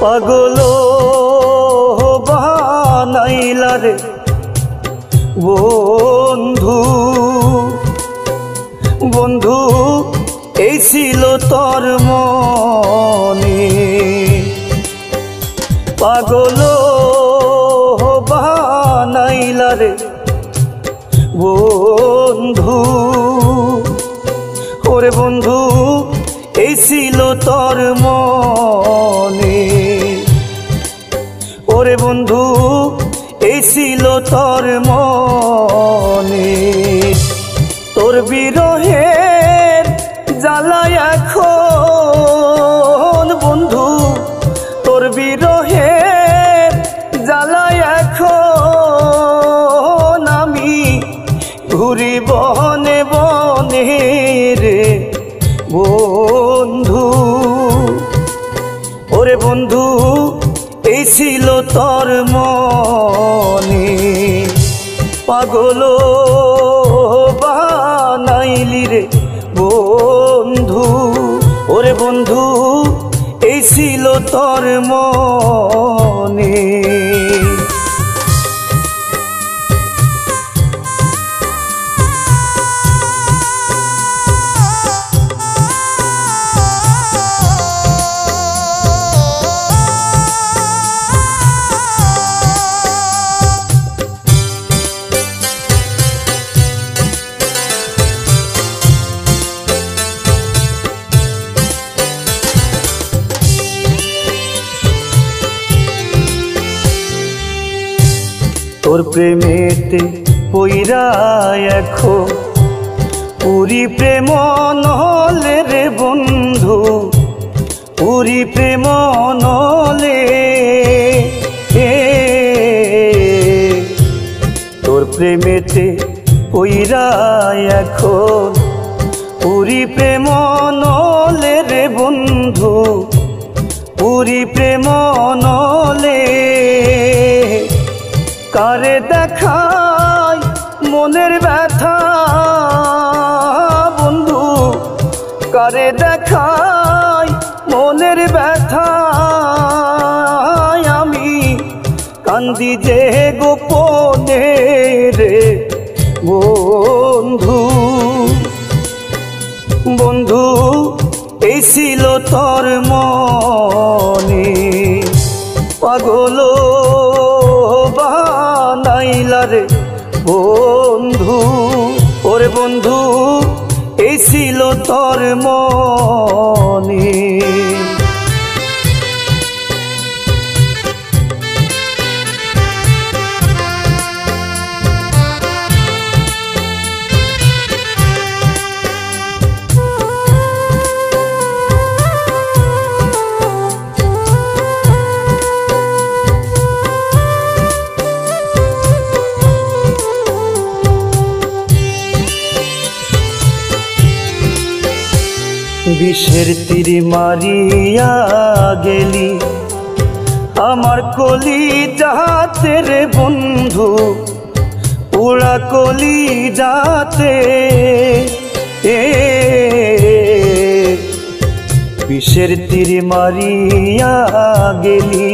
পাগলো বানাইলা রে বন্ধু বন্ধু এই ছিল তোর মনে পাগলো বানাইলা রে বন্ধু ওরে বন্ধু এই ছিল তোর মনে ওরে বন্ধু এই ছিল তোর মনে তোর বিরহের জ্বালা এখন বন্ধু তোর বিরহের জ্বালা এখন আমি ঘুরি বনে বনে রে বন্ধু ওরে বন্ধু এই ছিল তোর মনে পাগলো বানাইলি রে বন্ধু ওরে বন্ধু এই ছিল তোর মনে তোর প্রেমেতে পইরা এখন পুরি প্রেম নলে রে বন্ধু পুরি প্রেম নলে তোর প্রেমেতে পইরা এখন পুরি প্রেম নলে রে বন্ধু পুরি প্রেম নলে কারে দেখাই মনের ব্যথা বন্ধু কারে দেখাই মনের ব্যথা আমি কান্দি যে গোপনে রে বন্ধু বন্ধু এই ছিল তোর মনে পাগলো বানাইলা রে বন্ধু ওরে বন্ধু এই ছিল তোর মনে বিষের তীর মারিয়া গেলি আমার কলি যাতে রে বন্ধু উড়া কলি যাতে বিষের তীর মারিয়া গেলি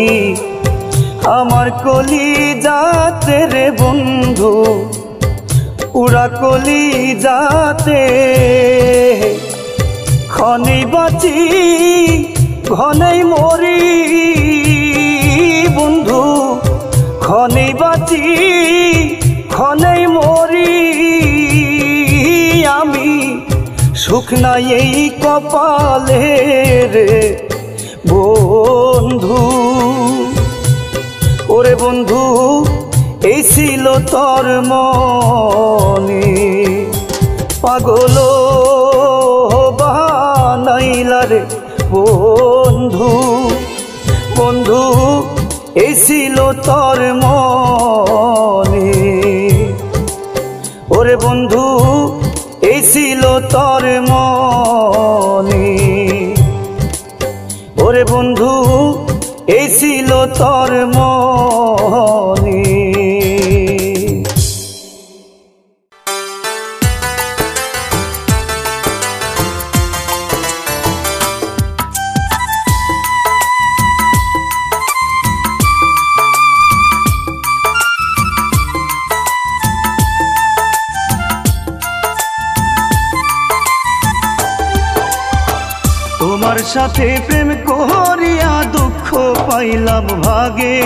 আমার কলি যাতে রে বন্ধু উড়া কলি যাতে ঘনেই বাঁচি ঘনেই মরি বন্ধু ঘনেই বাঁচি ঘনেই মরি আমি সুখ নাই এই কপালে রে বন্ধু ওরে বন্ধু এই ছিল তোর মনে পাগলো বানাইলা রে বন্ধু বন্ধু এই ছিল তোর মনে ওরে বন্ধু এই ছিল তোর মনে ওরে বন্ধু এই ছিল তোর মনে তোমার সাথে প্রেম করিয়া দুঃখ পাইলাম ভাগে,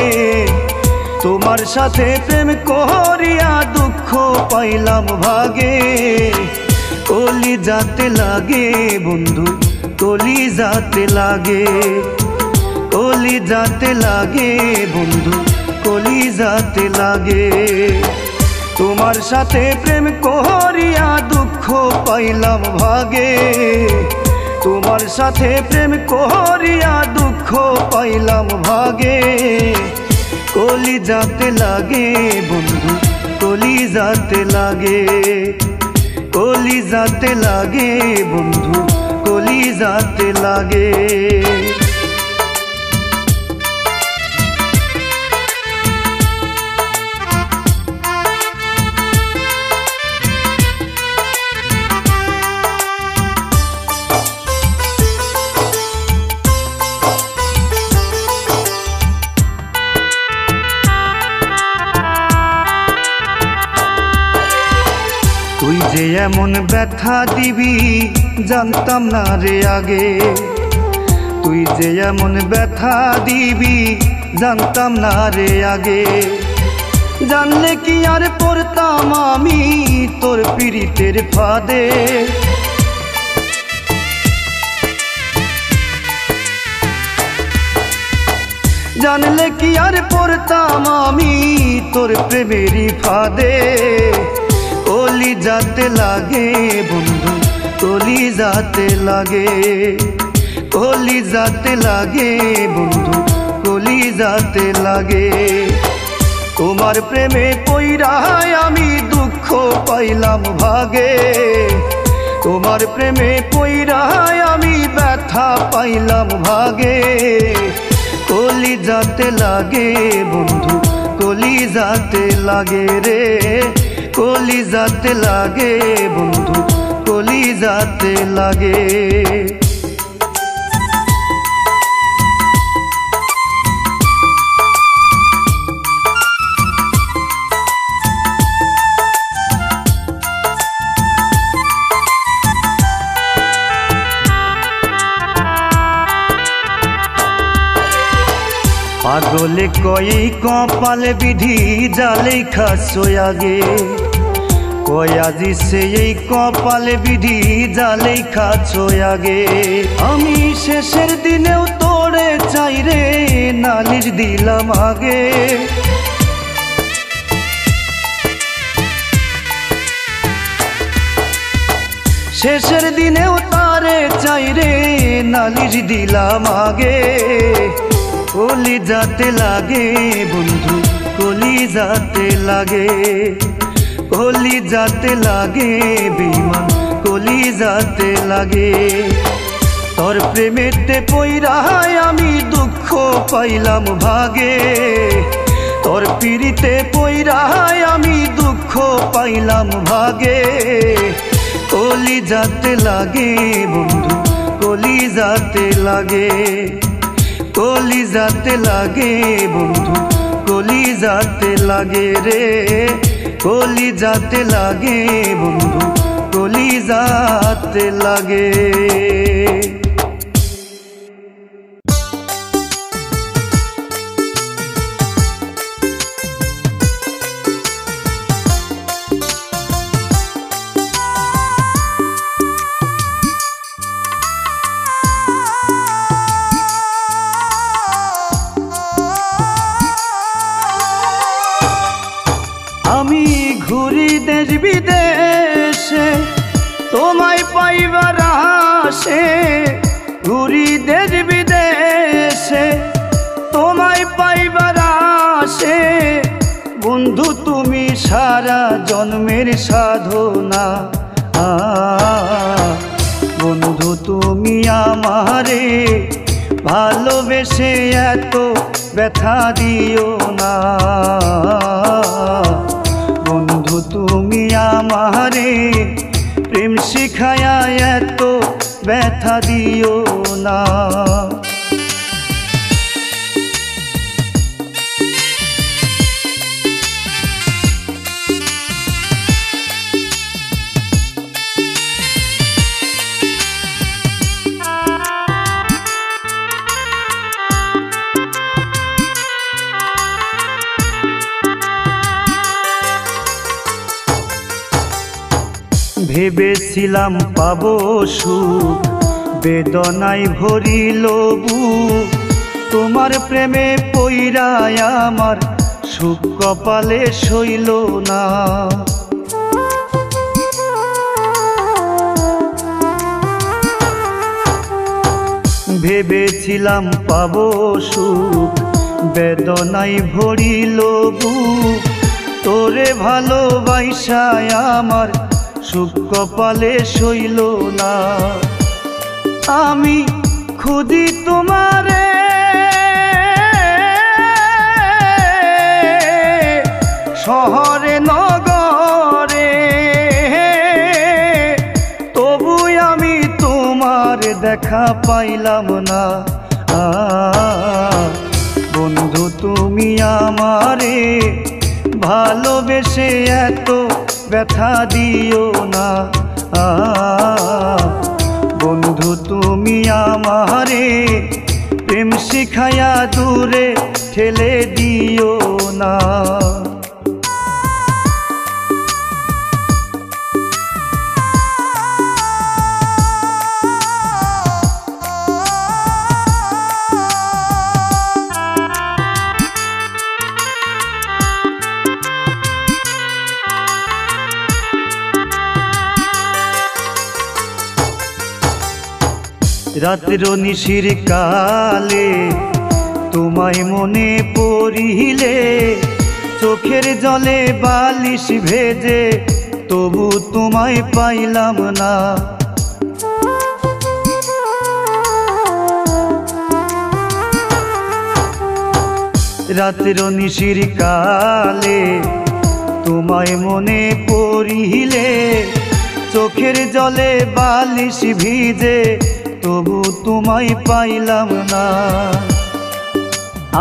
তোমার সাথে প্রেম করিয়া দুঃখ পাইলাম ভাগে। কলি যাতে লাগে বন্ধু, কলি যাতে লাগে, কলি যাতে লাগে বন্ধু, কলি যাতে লাগে। তোমার সাথে প্রেম করিয়া দুঃখ পাইলাম ভাগে, তোমার সাথে প্রেম করিয়া দুঃখ পাইলাম ভাগে। কলি যাতে লাগে বন্ধু, কলি যাতে লাগে, কলি যাতে লাগে বন্ধু, কলি যাতে লাগে। তুই যে এমন ব্যথা দিবি জানতাম না রে আগে, তুই যে এমন ব্যথা দিবি জানতাম না রে আগে। জানলে কি আর পড়তাম আমি তোর পীড়িতের ফাঁদে, জানলে কি আর পড়তাম আমি তোর প্রেমেরই ফাঁদে। কলি যাতে লাগে বন্ধু, কলি যাতে লাগে, কলি যাতে লাগে বন্ধু, কলি যাতে লাগে। তোমার প্রেমে পইড়ায় আমি দুঃখ পাইলাম ভাগে, তোমার প্রেমে পইড়ায় আমি ব্যথা পাইলাম ভাগে। কলি যাতে লাগে বন্ধু, কলি যাতে লাগে রে, কলি যাতে লাগে বন্ধু, কলি যাতে লাগে। পাগলে কয়ে কপালে বিধি জালে খাসো আগে, কয়া দিছে এই কপালে বিধি জালে খাচ্ছো আগে। আমি শেষের দিনেও তোরে চাই রে, নালিশ দিলাম আগে। শেষের দিনেও তারে চাই রে, নালিশ দিলাম আগে। কলি যাতে লাগে বন্ধু, কলি যাতে লাগে, কলি যাতে লাগে বেঈমান, কলি যাতে লাগে। তোর প্রেমেতে পইড়ায় আমি দুঃখ পাইলাম ভাগে, তোর পীড়িতে পইড়ায় আমি দুঃখ পাইলাম ভাগে। কলি যাতে লাগে বন্ধু, কলি যাতে লাগে, কলি যাতে লাগে বন্ধু, কলি যাতে লাগে রে, কলি যাতে লাগে বন্ধু, কলি যাতে লাগে। আমি ঘুরি দেশ বিদেশে তোমায় পাইবার আশে, ঘুরি দেশ বিদেশে তোমায় পাইবার আশে। বন্ধু তুমি সারা জন্মের সাধনা, বন্ধু তুমি আমারে ভালোবেসে এত ব্যথা দিও না। বন্ধু তুমি আমারে প্রেম শিখায়া এত ব্যথা দিও না। ভেবেছিলাম পাবো সুখ, বেদনায় ভরিল বুক। তোমার প্রেমে পইড়ায় আমার সুখ কপালে সইল না। ভেবেছিলাম পাবো সুখ, বেদনায় ভরিল বুক। তোরে ভালোবাসায় আমার সুখ কপালে সইল না। আমি খুঁজি তোমারে শহরে নগরে, তবু আমি তোমার দেখা পাইলাম না। বন্ধু তুমি আমারে ভালোবেসে এত ব্যথা দিও না। বন্ধু তুমি আমারে প্রেম শিখায়া দূরে ঠেলে দিও না। রাত্র নিশির কালে তোমায় মনে পড়িলে, চোখের জলে বালিশ ভেজে তবু তোমায় পাইলাম না। রাত্র নিশির কালে তোমায় মনে পড়িলে, চোখের জলে বালিশ ভিজে তবু তোমায় পাইলাম না।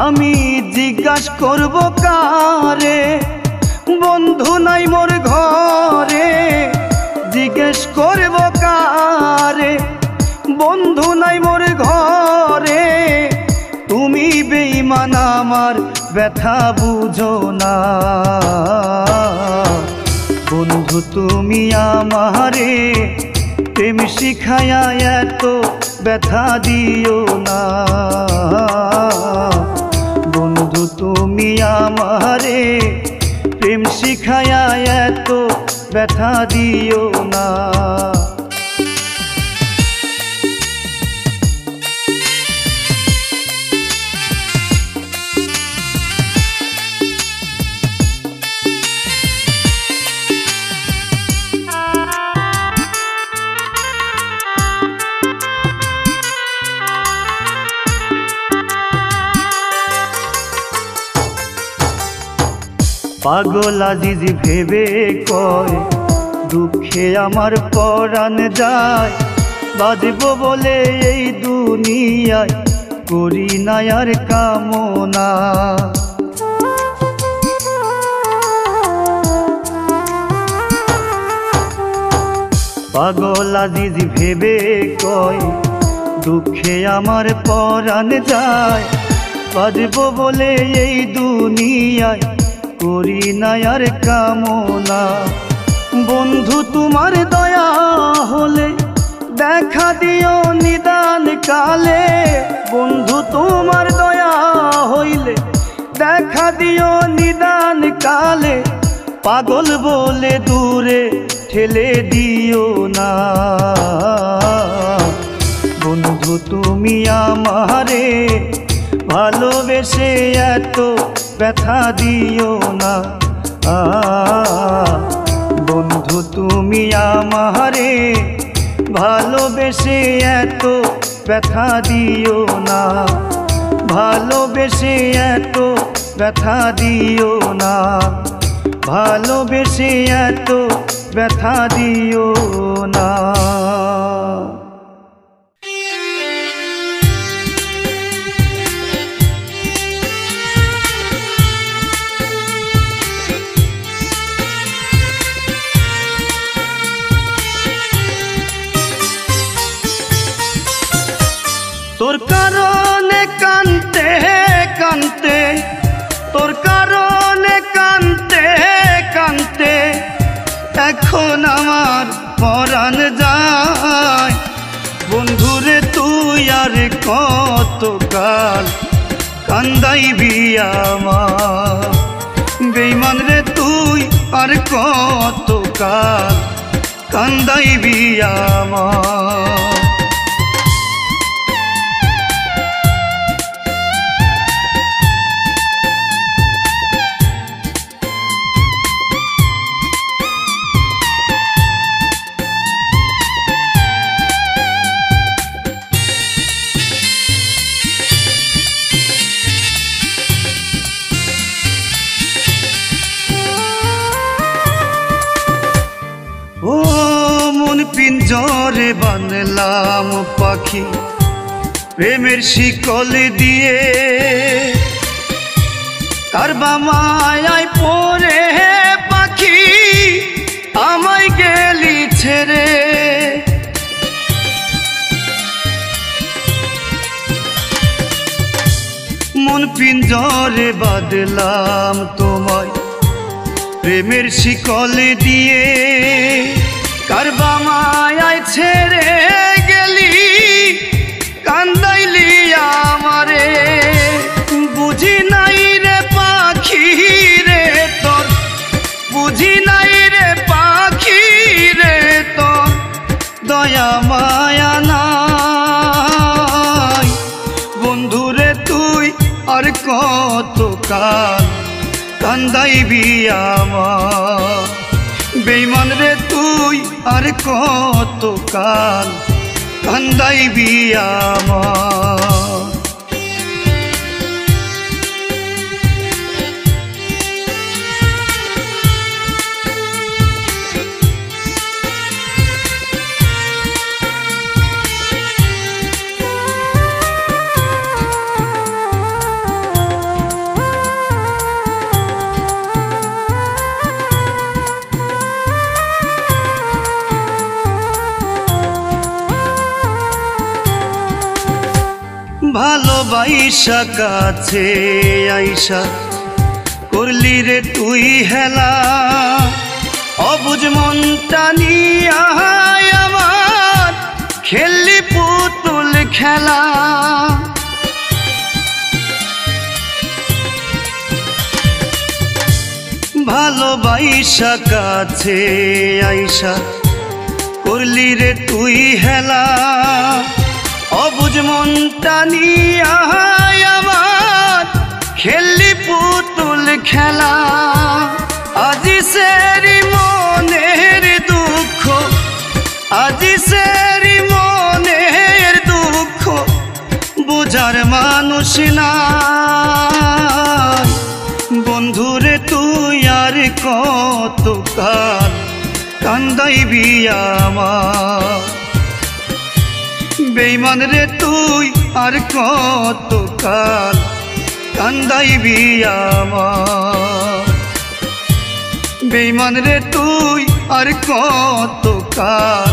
আমি জিজ্ঞাসা করব কারে, বন্ধু নাই মোর ঘরে। জিজ্ঞেস করব কারে, বন্ধু নাই মোর ঘরে। তুমি বেঈমান আমার ব্যথা বুঝো না। বন্ধু তুমি আমারে প্রেম শিখায়া এত ব্যথা দিও না। বন্ধু তুমি আমারে প্রেম শিখায়া এত ব্যথা দিও না। পাগল আজিজ ভেবে কয় দুঃখে আমার পরাণ যায়। বাজব বলে এই দুনিয়ায় করি না আর কামনা। পাগল আজিজ ভেবে কয় দুঃখে আমার পরাণ যায়। বাজব বলে এই দুনিয়ায় করি না আর কামনা। বন্ধু তোমার দয়া হলে দেখা দিও নিদান কালে। বন্ধু তোমার দয়া হইলে দেখা দিও নিদান কালে। পাগল বলে দূরে ঠেলে দিও না। বন্ধু তুমি আমারে ভালোবেসে এত ব্যথা দিও না। বন্ধু তুমি আমারে ভালোবেসে এত ব্যথা দিও না। ভালোবেসে এত ব্যথা দিও না। ভালোবেসে এত ব্যথা দিও না। তোর কারণে কানতে কানতে, তোর কারণে কানতে কানতে এখন আমার পরাণ যায়। বন্ধুরে তুই আর কতকাল কান্দাইবি আমার, বেঈমান রে তুই আর কতকাল কান্দাইবি আমার। ও মন পিঞ্জরে বানলাম পাখি প্রেমের শিকল দিয়ে, কারবা মায়ায় পড়ে পাখি আমায় গেলি ছেড়ে। মন পিঞ্জরে বাঁধলাম তোমায় প্রেমের শিকল দিয়ে, কারবা মায়ায় ছেড়ে গেলি কান্দাইলি আমারে। বুঝি নাই রে পাখি রে তোর, বুঝি নাই রে পাখি রে তোর দয়া মায়া নাই। বন্ধুরে তুই আর কতকাল কান্দাইবি আমার, বেঈমান রে তুই আর কতকাল কান্দাইবি আমার। ভালোবাসা কাছে আইসা করলি রে তুই হেলা, অবুঝ মনটা নিয়া আমার খেললি পুতুল খেলা। ভালোবাসা কাছে আইসা করলি রে তুই হেলা, অবুঝ মনটা নিয়া আমার খেললি পুতুল খেলা। আজি সেরি মনের দুঃখ, আজি সেরি মনের দুঃখ বুঝার মানুষ নাই। বন্ধুরে তুই আর কতকাল কান্দাইবি আমার, বেঈমান রে তুই আর কতকাল কান্দাইবি আমার, বেঈমান রে তুই আর কতকাল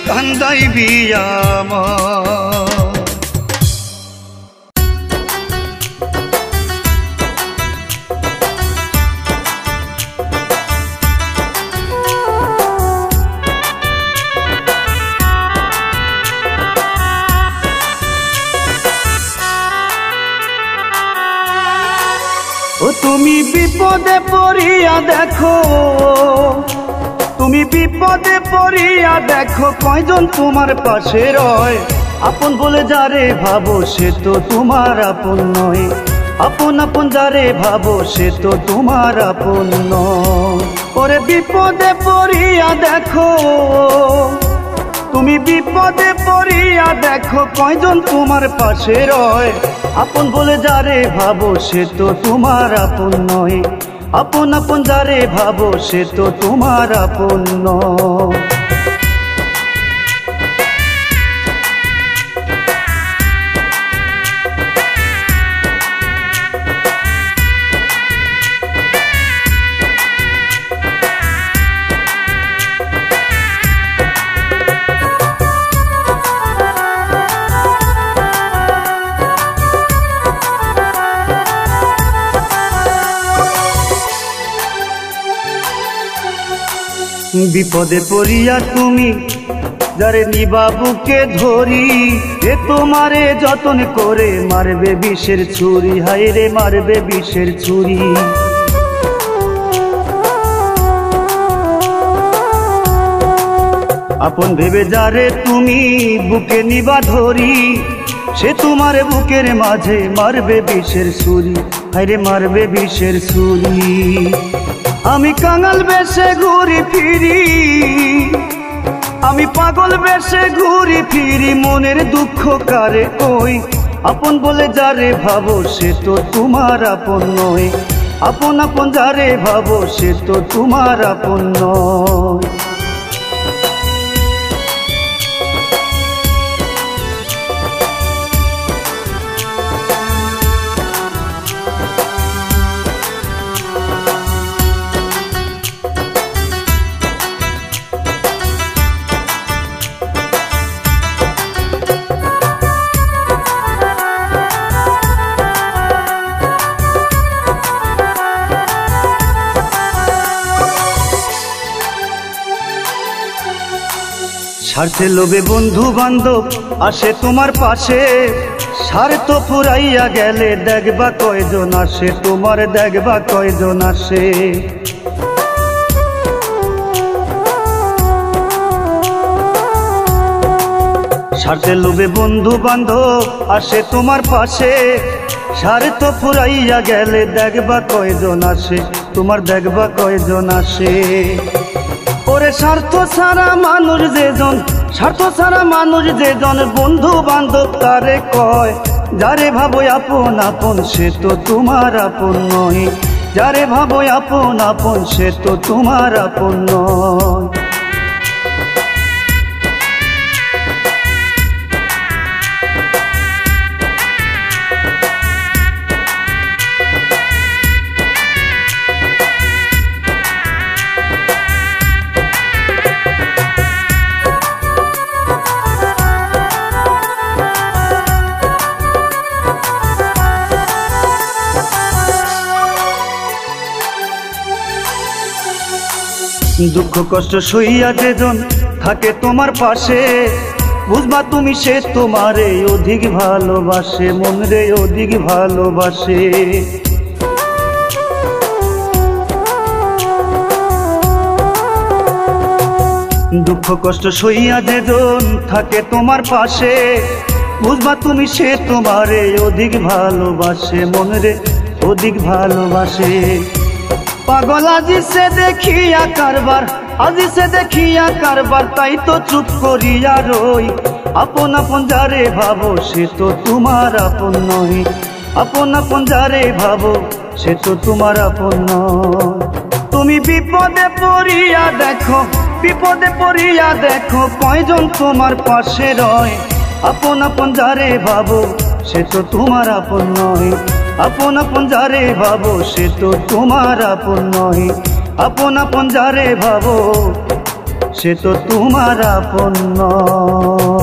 কান্দাইবি আমার। ও তুমি বিপদে পড়িয়া দেখো, তুমি বিপদে পড়িয়া দেখো কয়জন তোমার পাশে রয়। আপন বলে যারে ভাবো সে তো তোমার আপন নয়, আপন আপন যারে ভাবো সে তো তোমার আপন নয়। ওরে বিপদে পড়িয়া দেখো, তুমি বিপদে পড়িয়া দেখো কয়জন তোমার পাশে রয়। আপন বলে যারে ভাবো সে তো তোমার আপন নয়, আপন আপন যারে ভাবো সে তো তোমার আপন নয়। বিপদে পড়িয়া তুমি যারে নিবা বুকে ধরি, এ তোমারে যতন করে মারবে বিষের ছুরি, হায় রে মারবে বিষের ছুরি। আপন ভেবে যারে তুমি বুকে নিবা ধরি, সে তোমার বুকের মাঝে মারবে বিষের ছুরি, হায় রে মারবে বিষের ছুরি। আমি কাঙাল বেশে ঘুরি ফিরি, আমি পাগল বেশে ঘুরি ফিরি, মনের দুঃখ কারে কই, আপন বলে যারে ভাবো সে তো তোমার আপন নয়, আপন আপন যারে ভাবো সে তো তোমার আপন নয়। স্বার্থে লোভে বন্ধু বান্ধব আসে তোমার পাশে, স্বার্থ ফুরাইয়া গেলে দেখবা কয়জন আসে, তোমার দেখবা কয়জন আসে। স্বার্থে লোভে বন্ধু বান্ধব আসে তোমার পাশে, স্বার্থ ফুরাইয়া গেলে দেখবা কয়জন আসে, তোমার দেখবা কয়জন আসে। ওরে স্বার্থ ছাড়া মানুষ যেজন, স্বার্থ ছাড়া মানুষ যেজন, বন্ধু বান্ধব তারে কয়, যারে ভাবো আপন আপন সে তো তোমার আপন নয়, যারে ভাবো আপন আপন সে তো তোমার আপন নয়। দুঃখ কষ্ট সইয়া যেজন থাকে তোমার পাশে, বুঝবা তুমি সে তোমারে অধিক ভালোবাসে, মন রে অধিক ভালোবাসে। দুঃখ কষ্ট সইয়া যেজন থাকে তোমার পাশে, বুঝবা তুমি সে তোমারে অধিক ভালোবাসে, মন রে অধিক ভালোবাসে। পাগল আজি সে দেখিয়া কারবার, আজি সে দেখিয়া কারবার, তাই তো চুপ করিয়া রই, আপন আপন যারে ভাবো সে তো তোমার আপন নয়, আপন আপন যারে ভাবো সে তো তোমার আপন নয়। তুমি বিপদে পড়িয়া দেখো, বিপদে পড়িয়া দেখো, কয়জন তোমার পাশে রয়, আপন আপন যারে ভাবো সে তো তোমার আপন নয়, আপন আপন যারে ভাবো সে তো তোমার আপন নয়, আপন আপন যারে ভাবো সে তো তোমার আপন নয়।